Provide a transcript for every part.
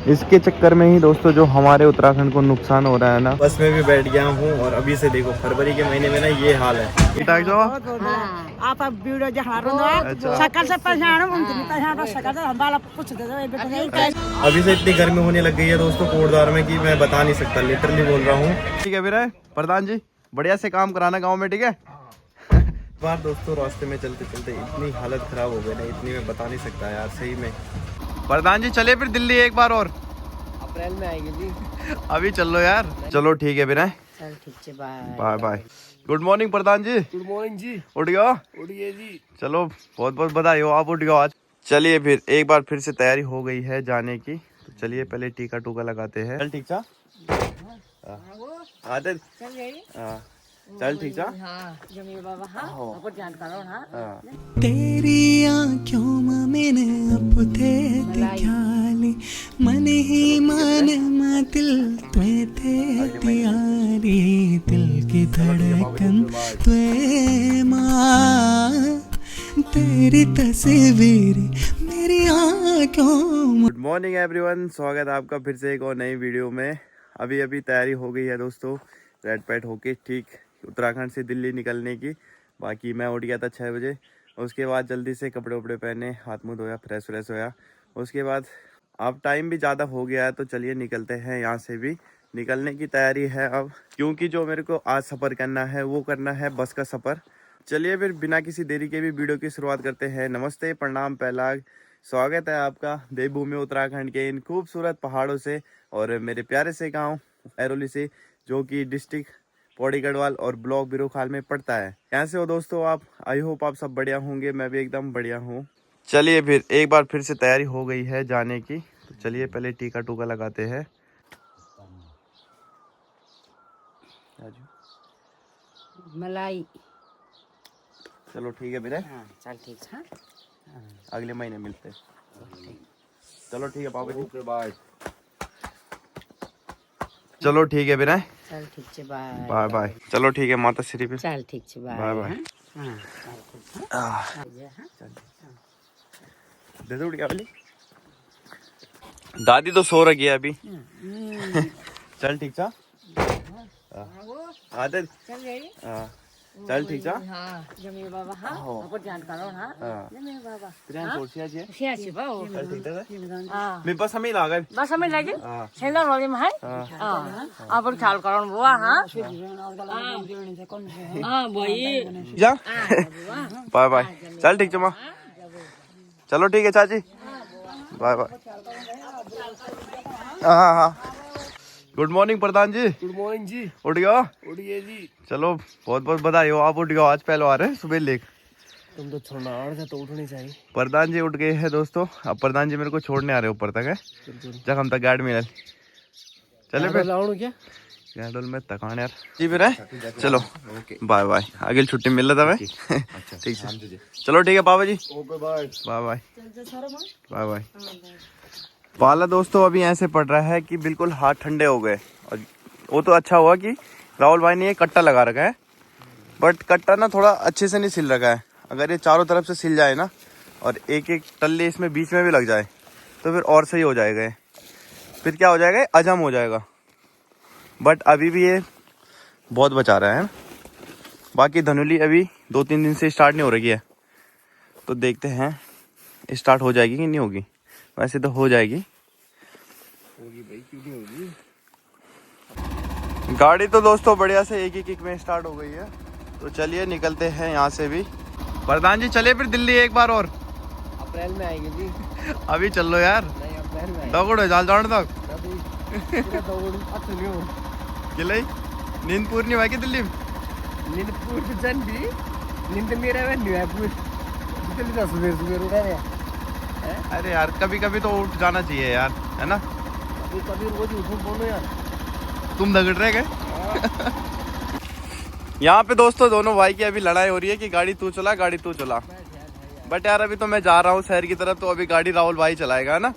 इसके चक्कर में ही दोस्तों जो हमारे उत्तराखंड को नुकसान हो रहा है ना। बस में भी बैठ गया हूँ और अभी से देखो फरवरी के महीने में ना ये हाल है। ठीक ठाक जो आप अब वीडियो जहाँ शकल से अभी से इतनी गर्मी होने लग गई है दोस्तों कोटद्वार में कि मैं बता नहीं सकता, लिटरली बोल रहा हूँ। ठीक है फिर प्रधान जी बढ़िया से काम कराना गाँव में, ठीक है। बार दोस्तों रास्ते में चलते चलते इतनी हालत खराब हो गई ना, इतनी मैं बता नहीं सकता यार सही में। प्रधान जी चले फिर दिल्ली एक बार और, अप्रैल में आएंगे जी। अभी चल लो यार। चलो ठीक है फिर चल ठीक है, bye bye bye. Good morning प्रधान जी। Good morning ji. उठ गया? उठिए जी। चलो बहुत बहुत बधाई हो, आप उठ गए आज। चलिए फिर एक बार फिर से तैयारी हो गई है जाने की, तो चलिए पहले टीका टूका लगाते हैं। चल ठीक सा आदत चल ठीक सा तेरी आँखों में मैंने अब थे ख्याली मन ही मन में दिल त्वे थे त्यारी दिल की धड़कन त्वे माँ तेरी तस्वीर मेरी आँखों। गुड मॉर्निंग एवरीवन, स्वागत है आपका फिर से एक और नई वीडियो में। अभी अभी तैयारी हो गई है दोस्तों, रेड पैट होके ठीक उत्तराखंड से दिल्ली निकलने की। बाकी मैं उठ गया था 6 बजे, उसके बाद जल्दी से कपड़े वपड़े पहने, हाथ मुँह धोया, फ्रेश व्रेश होया। उसके बाद अब टाइम भी ज़्यादा हो गया है तो चलिए निकलते हैं। यहाँ से भी निकलने की तैयारी है अब, क्योंकि जो मेरे को आज सफ़र करना है वो करना है बस का सफ़र। चलिए फिर बिना किसी देरी के भी वीडियो की शुरुआत करते हैं। नमस्ते, प्रणाम, पहला स्वागत है आपका देवभूमि उत्तराखंड के इन खूबसूरत पहाड़ों से और मेरे प्यारे से गांव ऐरोली से, जो कि डिस्ट्रिक्ट पौड़ी गढ़वाल और ब्लॉक बिरोखाल में पड़ता है। यहाँ से हो दोस्तों आप, आई होप आप सब बढ़िया होंगे, मैं भी एकदम बढ़िया हूँ। चलिए फिर एक बार फिर से तैयारी हो गई है जाने की, तो चलिए पहले टीका टूका लगाते हैं। मलाई। चलो ठीक है फिर, चल ठीक है, अगले महीने मिलते हैं। चलो ठीक है पापा जी, बाय। चलो ठीक है फिर, चल ठीक है, बाय बाय बाय। चलो ठीक है माता श्री पे, चल ठीक है, बाय बाय। दे दो क्या बोली, दादी तो सो रही है अभी। चल ठीक सा आदत चल ठीक सा जमी बाबा हाँ ध्यान करो हाँ जमी बाबा तेरे छोड़सिया जी सिया सी बाओ चल ठीक है हां मैं बस हमें लगा बस हमें लगे सेंडर वाले में है हां अब ख्याल करो बुआ हां हां भाई जा बाय बाय। चल ठीक है मां, चलो ठीक है चाची, बाय बाय। हाँ हाँ गुड मॉर्निंग प्रधान जी। Good morning ji. उठ गया? उठिए जी। चलो बहुत बहुत बधाई हो, आप उठ गए आज पहले आ रहे हैं सुबह लेक। तुम तो छोड़ना था तो उठनी चाहिए। प्रधान जी उठ गए हैं दोस्तों, अब प्रधान जी मेरे को छोड़ने आ रहे ऊपर तक है, जब हम तक गार्ड मिले। चले फिर क्या गार्डोल में तकान यार जी फिर है। चलो बाय बाय, आगे छुट्टी मिल रहा था मैं। ठीक है चलो ठीक है पापा जी, बाय बाय बाय बाय। पाला दोस्तों अभी ऐसे पड़ रहा है कि बिल्कुल हाथ ठंडे हो गए, और वो तो अच्छा हुआ कि राहुल भाई ने ये कट्टा लगा रखा है, बट कट्टा ना थोड़ा अच्छे से नहीं सिल रखा है। अगर ये चारों तरफ से सिल जाए ना और एक एक टल्ले इसमें बीच में भी लग जाए तो फिर और सही हो जाएगा। फिर क्या हो जाएगा, अजम हो जाएगा। बट अभी भी ये बहुत बचा रहा है। बाकी धनुली अभी 2-3 दिन से स्टार्ट नहीं हो रही है, तो देखते हैं स्टार्ट हो जाएगी कि नहीं होगी। वैसे तो हो जाएगी, होगी भाई, क्यों नहीं होगी। गाड़ी तो दोस्तों बढ़िया से एक ही किक में स्टार्ट हो गई है। तो चलिए निकलते हैं यहाँ से भी। प्रधान जी चले फिर दिल्ली एक बार और, अप्रैल में आएंगे जी। अभी चल लो यार, नहीं अप्रैल में दौड़ो जाल जान तक आएंगे। नींद पूरी नहीं हुआ दिल्ली में? नींद पूरी जन भी नींद मेरा में नहीं है पूरी, जल्दी सुबह सुबह उठा रहे। अरे यार कभी कभी तो उठ जाना चाहिए यार, है ना। कभी रोज उठो बोलो यार, तुम दगड़ रहे गए। यहाँ पे दोस्तों दोनों भाई की अभी लड़ाई हो रही है कि गाड़ी तू चला गाड़ी तू चला। बट यार अभी तो मैं जा रहा हूँ शहर की तरफ, तो अभी गाड़ी राहुल भाई चलाएगा, है ना।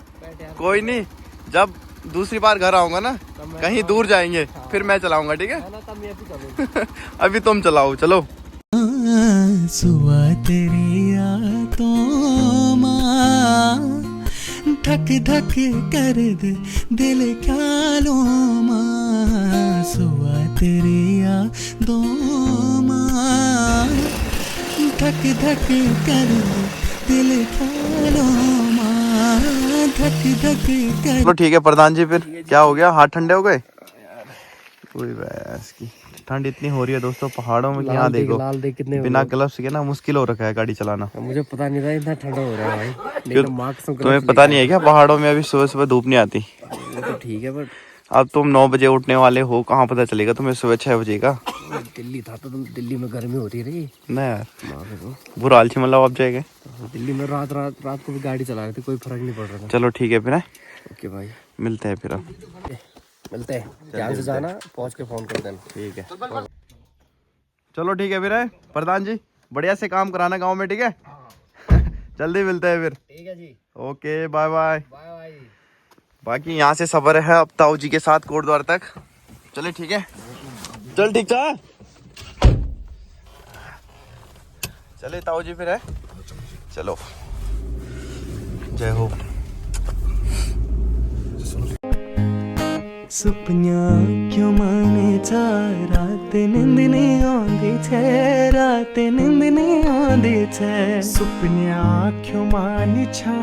कोई नहीं, जब दूसरी बार घर आऊंगा ना, कहीं दूर जाएंगे फिर मैं चलाऊंगा, ठीक है। अभी तुम चलाओ, चलो। सुबह तेरी यादों माँ धक धक कर दे दिल ख्यालों मां सुआ तेरी यादों मां धक धक कर दे दिल ख्यालों मां धक धक कर। चलो ठीक है प्रधान जी, फिर क्या हो गया, हाथ ठंडे हो गए? कोई भैंस की ठंड इतनी हो रही है दोस्तों पहाड़ों में कि यहाँ देखो लाल देख कितने बिना ग्लव्स के ना मुश्किल हो रखा है गाड़ी चलाना। मुझे पता नहीं था इतना ठंडा हो रहा है भाई। क्यों? तो मास्क तुम्हें पता नहीं है क्या पहाड़ों में अभी सुबह सुबह धूप नहीं आती? तो ठीक है, बट अब तुम 9 बजे उठने वाले हो, कहाँ पता चलेगा तुम्हें सुबह 6 बजे का? दिल्ली था तो तुम दिल्ली में गर्मी होती रही ना यार, बुरा हाल मतलब आप जाएगा। दिल्ली में रात को भी गाड़ी चला रहे थे, कोई फर्क नहीं पड़ रहा था। चलो ठीक है फिर है? ओके भाई, मिलते हैं फिर अब। मिलते हैं, ध्यान से जाना, पहुंच के फोन कर देना। ठीक है चलो ठीक है फिर है प्रधान जी, बढ़िया से काम कराना गांव में, ठीक है? जल्दी मिलते हैं फिर। ठीक है जी, okay bye bye. Bye bye. बाकी यहाँ से सफर है अब ताऊ जी के साथ कोटद्वार तक। चले ठीक है, चल ठीक था, चले ताऊ जी फिर है। चलो जय हो। सुपना क्यों माने जा रात नींद नहीं आंदी छे रात नींद नहीं आंदी छे सुपना क्यों माने छा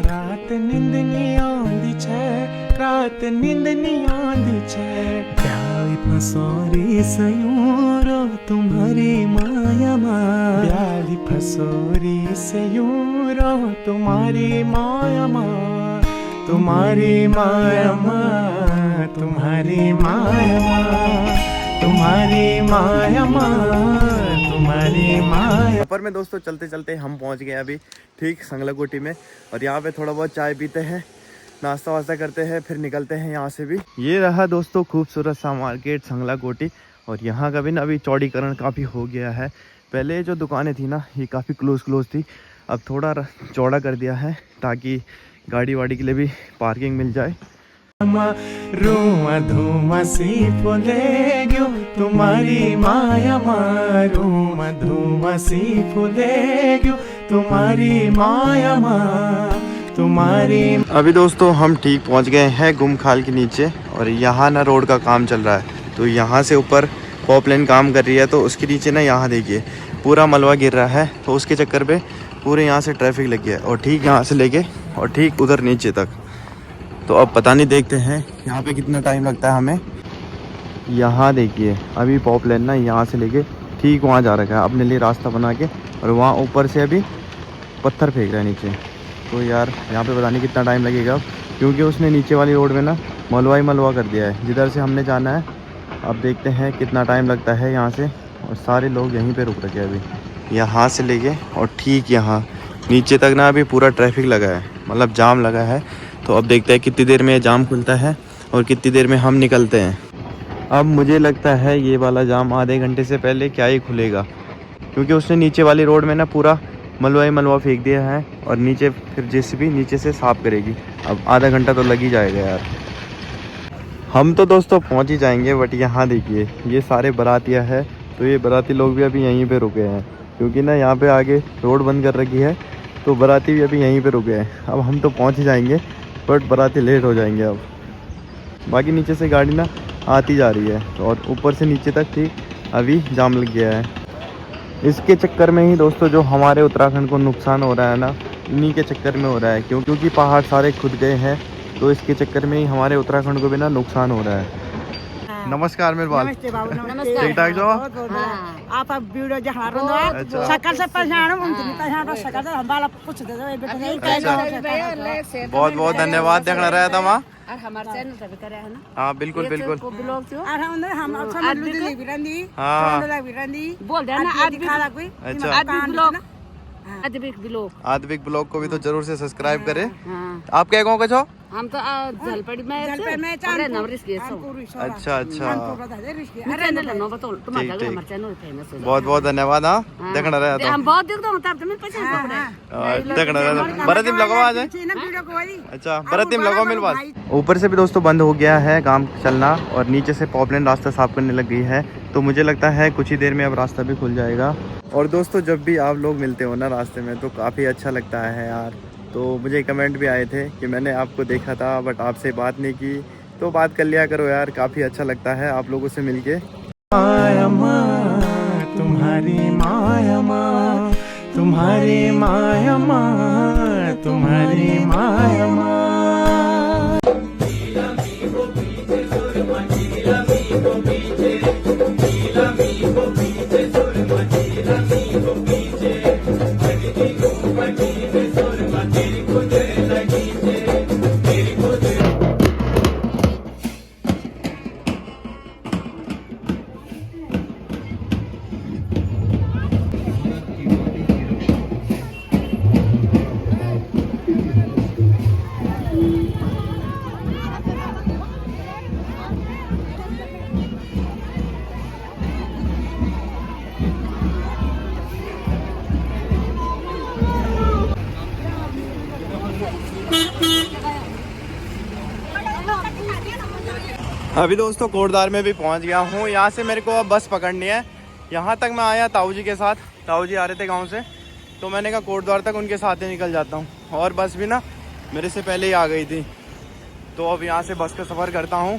रात नींद नहीं आंदी छे रात नींद नहीं आंदी छे प्यारी फसोरी सयूरो तुम्हारी माया माँ प्यारी फसोरी सयूरो तुम्हारी माया माँ तुम्हारी माया माँ तुम्हारी माया माँ तुम्हारी माया माँ तुम्हारी माया। सफर में दोस्तों चलते चलते हम पहुंच गए अभी ठीक संगलाकोटी में, और यहाँ पे थोड़ा बहुत चाय पीते हैं, नाश्ता वास्ता करते हैं, फिर निकलते हैं यहाँ से भी। ये रहा दोस्तों खूबसूरत सा मार्केट संगलाकोटी, और यहाँ का भी ना अभी चौड़ीकरण काफ़ी हो गया है। पहले जो दुकानें थी ना ये काफ़ी क्लोज थी, अब थोड़ा चौड़ा कर दिया है ताकि गाड़ी वाड़ी के लिए भी पार्किंग मिल जाए। रूमा धूमा सी फुलेग्यो तुम्हारी माया माँ रूमा धूमा सी फुलेग्यो तुम्हारी माया माँ तुम्हारी। अभी दोस्तों हम ठीक पहुंच गए हैं गुमखाल के नीचे, और यहाँ ना रोड का काम चल रहा है, तो यहाँ से ऊपर पॉपलाइन काम कर रही है, तो उसके नीचे ना यहाँ देखिए पूरा मलबा गिर रहा है, तो उसके चक्कर पे पूरे यहाँ से ट्रैफिक लग गया है, और ठीक यहाँ से लेके और ठीक उधर नीचे तक। तो अब पता नहीं, देखते हैं यहाँ पे कितना टाइम लगता है हमें। यहाँ देखिए अभी पॉपलाइन ना यहाँ से लेके ठीक वहाँ जा रखा है अपने लिए रास्ता बना के, और वहाँ ऊपर से अभी पत्थर फेंक रहा है नीचे। तो यार यहाँ पे पता नहीं कितना टाइम लगेगा, क्योंकि उसने नीचे वाली रोड में ना मलवा ही मलवा कर दिया है जिधर से हमने जाना है। अब देखते हैं कितना टाइम लगता है यहाँ से, और सारे लोग यहीं पे रुक रखे हैं अभी, यहाँ से लेके और ठीक यहाँ नीचे तक ना अभी पूरा ट्रैफिक लगा है, मतलब जाम लगा है। तो अब देखते हैं कितनी देर में ये जाम खुलता है और कितनी देर में हम निकलते हैं। अब मुझे लगता है ये वाला जाम आधे घंटे से पहले क्या ही खुलेगा, क्योंकि उसने नीचे वाली रोड में ना पूरा मलवा ही मलवा फेंक दिया है, और नीचे फिर जेसीबी नीचे से साफ़ करेगी। अब आधा घंटा तो लग ही जाएगा यार। हम तो दोस्तों पहुंच ही जाएंगे, बट यहाँ देखिए ये सारे बारातिया है, तो ये बाराती लोग भी अभी यहीं पे रुके हैं, क्योंकि ना यहाँ पे आगे रोड बंद कर रखी है, तो बाराती भी अभी यहीं पे रुके हैं। अब हम तो पहुँच ही जाएंगे, बट बाराती लेट हो जाएंगे अब। बाकी नीचे से गाड़ी ना आती जा रही है, और ऊपर से नीचे तक ठीक अभी जाम लग गया है। इसके चक्कर में ही दोस्तों जो हमारे उत्तराखंड को नुकसान हो रहा है ना, इन्हीं के चक्कर में हो रहा है, क्योंकि पहाड़ सारे खुद गए हैं, तो इसके चक्कर में ही हमारे उत्तराखंड को भी ना नुकसान हो रहा है। नमस्कार मेरे बाल, नमस्ते बाबू, नमस्ते। ठीक ठाक जो? आप अब वीडियो जहाँ रहो अच्छा। सकल से पहचानो, हम तुम्हें पहचानो सकल से हम वाला पूछ दे दो, ये बेटा नहीं अच्छा। बहुत बहुत धन्यवाद, देखना रहा था वहाँ। और हमारे चैनल पे भी करे है ना। हाँ बिल्कुल बिल्कुल। ब्लॉग जो हाँ बोल दे ना आज दिखा कोई। अच्छा। आदविक ब्लॉग, आदविक ब्लॉग को भी तो जरूर से सब्सक्राइब करें। हाँ। आप क्या गाँव का छो? हम तो जलपड़ी में अच्छा अच्छा, चैनल है ना, बताओ तुम्हारा ठीक, हमारा चैनल फेमस है। बहुत बहुत धन्यवाद। हाँ देखना रहा था, हम बहुत देखते हैं, तब तुम्हें पसंद देखना रहा था। भरत टीम लगाओ आज। अच्छा भरत टीम लगाओ मिल बात। ऊपर से भी दोस्तों बंद हो गया है काम चलना, और नीचे से पॉपलाइन रास्ता साफ करने लग गई है, तो मुझे लगता है कुछ ही देर में अब रास्ता भी खुल जाएगा। और दोस्तों जब भी आप लोग मिलते हो ना रास्ते में, तो काफ़ी अच्छा लगता है यार। तो मुझे कमेंट भी आए थे कि मैंने आपको देखा था बट आपसे बात नहीं की, तो बात कर लिया करो यार, काफ़ी अच्छा लगता है आप लोगों से मिलके। माया माँ तुम्हारी माया माँ, तुम्हारी माया माँ, तुम्हारी माया माँ। अभी दोस्तों कोटद्वार में भी पहुंच गया हूँ। यहाँ से मेरे को अब बस पकड़नी है। यहाँ तक मैं आया ताऊ जी के साथ, ताऊ जी आ रहे थे गांव से, तो मैंने कहा कोटद्वार तक उनके साथ ही निकल जाता हूँ। और बस भी ना मेरे से पहले ही आ गई थी, तो अब यहाँ से बस का सफ़र करता हूँ।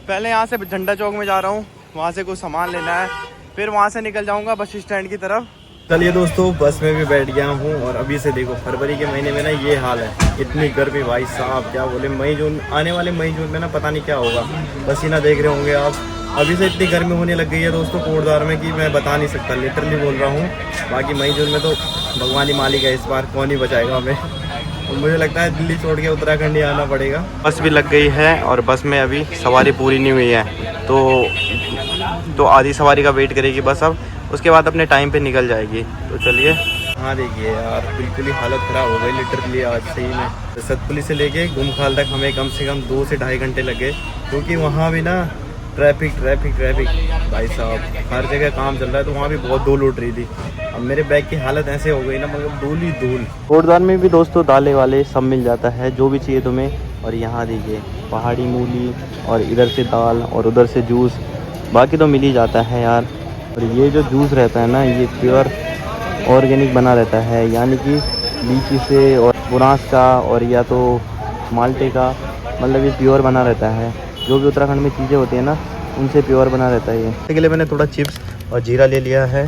पहले यहाँ से झंडा चौक में जा रहा हूँ, वहाँ से कुछ सामान लेना है, फिर वहाँ से निकल जाऊँगा बस स्टैंड की तरफ। चलिए दोस्तों बस में भी बैठ गया हूँ और अभी से देखो फरवरी के महीने में ना ये हाल है, इतनी गर्मी भाई साहब क्या बोले। मई जून आने वाले मई जून में ना पता नहीं क्या होगा, पसीना देख रहे होंगे आप। अभी से इतनी गर्मी होने लग गई है दोस्तों कोटद्वार में कि मैं बता नहीं सकता, लिटरली बोल रहा हूँ। बाकी मई जून में तो भगवान ही मालिक है, इस बार कौन ही बचाएगा हमें। और मुझे लगता है दिल्ली छोड़ के उत्तराखंड ही आना पड़ेगा। बस भी लग गई है और बस में अभी सवारी पूरी नहीं हुई है, तो आधी सवारी का वेट करेगी बस अब, उसके बाद अपने टाइम पे निकल जाएगी। तो चलिए। हाँ देखिए यार बिल्कुल ही हालत ख़राब हो गई लिटरली आज सही में। तो सतपुली से लेके गुमखाल तक हमें कम से कम 2 से ढाई घंटे लगे, क्योंकि वहाँ भी ना ट्रैफिक भाई साहब, हर जगह काम चल रहा है, तो वहाँ भी बहुत धूल उठ रही थी। अब मेरे बैग की हालत ऐसे हो गई ना, मतलब धूल ही धूल। कोटद्वार में भी दोस्तों दालें वाले सब मिल जाता है, जो भी चाहिए तुम्हें। और यहाँ देखिए पहाड़ी मूली, और इधर से दाल और उधर से जूस, बाकी तो मिल ही जाता है यार। और ये जो जूस रहता है ना, ये प्योर ऑर्गेनिक बना रहता है, यानी कि लीची से और बुरांस का और या तो माल्टे का, मतलब ये प्योर बना रहता है। जो भी उत्तराखंड में चीज़ें होती हैं ना, उनसे प्योर बना रहता है ये। इसके लिए मैंने थोड़ा चिप्स और जीरा ले लिया है।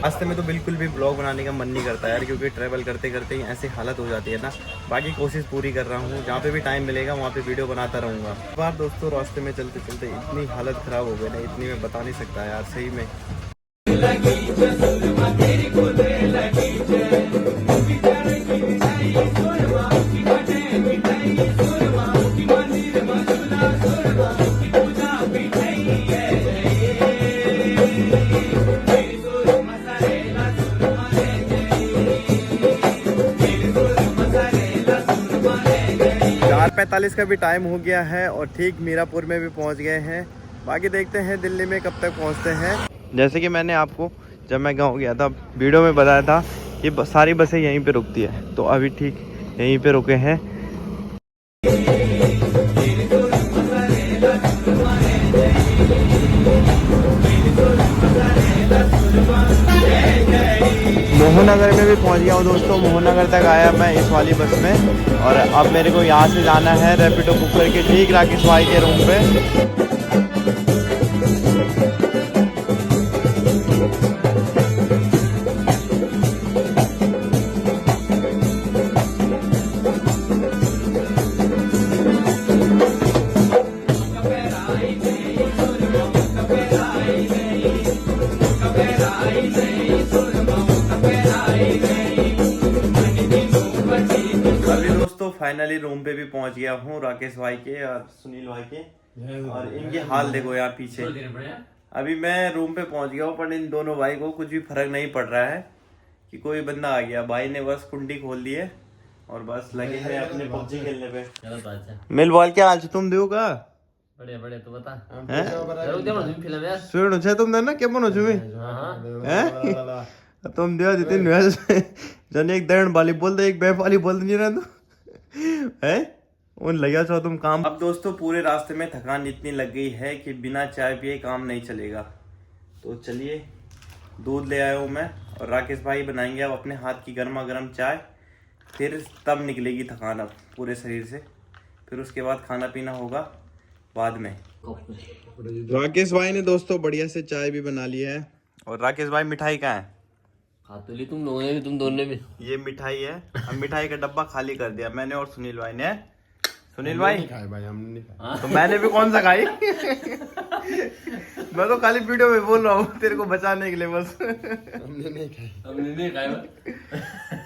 रास्ते में तो बिल्कुल भी ब्लॉग बनाने का मन नहीं करता यार, क्योंकि ट्रैवल करते करते ही ऐसी हालत हो जाती है ना। बाकी कोशिश पूरी कर रहा हूँ, जहाँ पे भी टाइम मिलेगा वहाँ पे वीडियो बनाता रहूँगा। बार दोस्तों रास्ते में चलते चलते इतनी हालत ख़राब हो गई ना, इतनी मैं बता नहीं सकता यार सही में। का भी टाइम हो गया है और ठीक मीरापुर में भी पहुंच गए हैं। बाकी देखते हैं दिल्ली में कब तक पहुंचते हैं। जैसे कि मैंने आपको जब मैं गाँव गया था वीडियो में बताया था कि सारी बसें यहीं पे रुकती है, तो अभी ठीक यहीं पे रुके हैं। मोहननगर में भी पहुंच गया हूँ दोस्तों। मोहननगर तक आया मैं इस वाली बस में, और अब मेरे को यहाँ से जाना है रैपिडो बुक करके ठीक राकेश भाई के रूम पे। फाइनली रूम पे भी पहुंच गया हूँ राकेश भाई के और सुनील भाई के, और इनके हाल देखो यार पीछे। अभी मैं रूम पे पहुंच गया हूँ, पर इन दोनों भाई को कुछ भी फर्क नहीं पड़ रहा है कि कोई बंदा आ गया। भाई ने बस कुंडी खोल दी है और बस लगे हैं अपने पबजी खेलने पे। मिल बॉल क्या आज तुम दो का बढ़िया तू बता सुन छे तुम ना क्या बनो छुमी हैं तुम दिया जितने जन एक दरण वाली बोल दे एक बैफ वाली बोल नहीं रहा तू है उन लगा छो तुम काम। अब दोस्तों पूरे रास्ते में थकान इतनी लग गई है कि बिना चाय पिए काम नहीं चलेगा। तो चलिए दूध ले आया हूँ मैं, और राकेश भाई बनाएंगे अब अपने हाथ की गर्मा गर्म चाय। फिर तब निकलेगी थकान अब पूरे शरीर से। फिर उसके बाद खाना पीना होगा बाद में। राकेश भाई ने दोस्तों बढ़िया से चाय भी बना ली है। और राकेश भाई मिठाई कहाँ है? खा तो ली तुम लोगों ने भी, तुम दोनों भी। ये मिठाई है। अब मिठाई का डब्बा खाली कर दिया मैंने और सुनील भाई ने। सुनील भाई तो मैंने भी कौन सा खाई मैं तो खाली वीडियो में बोल रहा हूँ तेरे को बचाने के लिए बस। हमने नहीं खाया।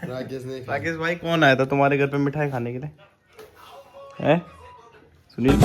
राकेश भाई कौन आया था तुम्हारे घर पे मिठाई खाने के लिए? हैं सुनील?